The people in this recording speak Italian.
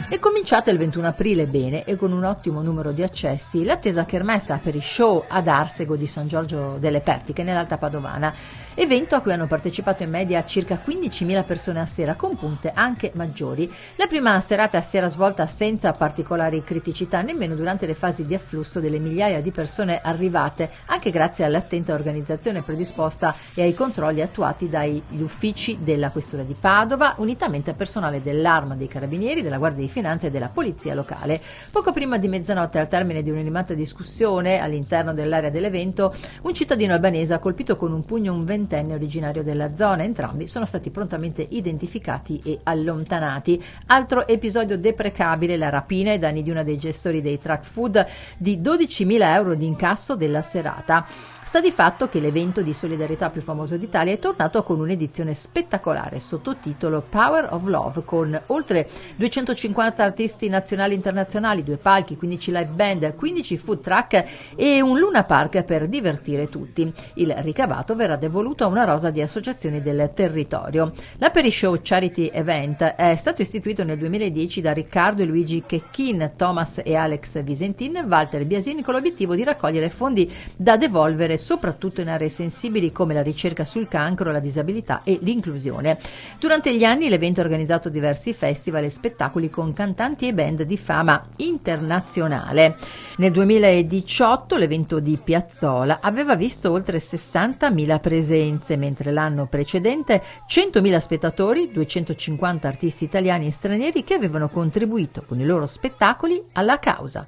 È cominciata il 21 aprile bene e con un ottimo numero di accessi l'attesa kermesse Aperishow ad Arsego di San Giorgio delle Pertiche nell'Alta Padovana, evento a cui hanno partecipato in media circa 15.000 persone a sera, con punte anche maggiori. La prima serata si era svolta senza particolari criticità, nemmeno durante le fasi di afflusso delle migliaia di persone arrivate, anche grazie all'attenta organizzazione predisposta e ai controlli attuati dagli uffici della Questura di Padova, unitamente a personale dell'Arma, dei Carabinieri, della Guardia di Finanza e della Polizia Locale. Poco prima di mezzanotte, al termine di un'animata discussione all'interno dell'area dell'evento, un cittadino albanese ha colpito con un pugno un ventenne originario della zona. Entrambi sono stati prontamente identificati e allontanati. Altro episodio deprecabile: la rapina ai danni di uno dei gestori dei truck food di 12.000 euro di incasso della serata. Sta di fatto che l'evento di solidarietà più famoso d'Italia è tornato con un'edizione spettacolare sottotitolo Power of Love, con oltre 250 artisti nazionali e internazionali, 2 palchi, 15 live band, 15 food truck e un Luna Park per divertire tutti. Il ricavato verrà devoluto a una rosa di associazioni del territorio. L'Aperishow Charity Event è stato istituito nel 2010 da Riccardo e Luigi Checchin, Thomas e Alex Visentin e Walter Biasini, con l'obiettivo di raccogliere fondi da devolvere soprattutto in aree sensibili come la ricerca sul cancro, la disabilità e l'inclusione. Durante gli anni l'evento ha organizzato diversi festival e spettacoli con cantanti e band di fama internazionale. Nel 2018 l'evento di Piazzola aveva visto oltre 60.000 presenze, mentre l'anno precedente 100.000 spettatori, 250 artisti italiani e stranieri che avevano contribuito con i loro spettacoli alla causa.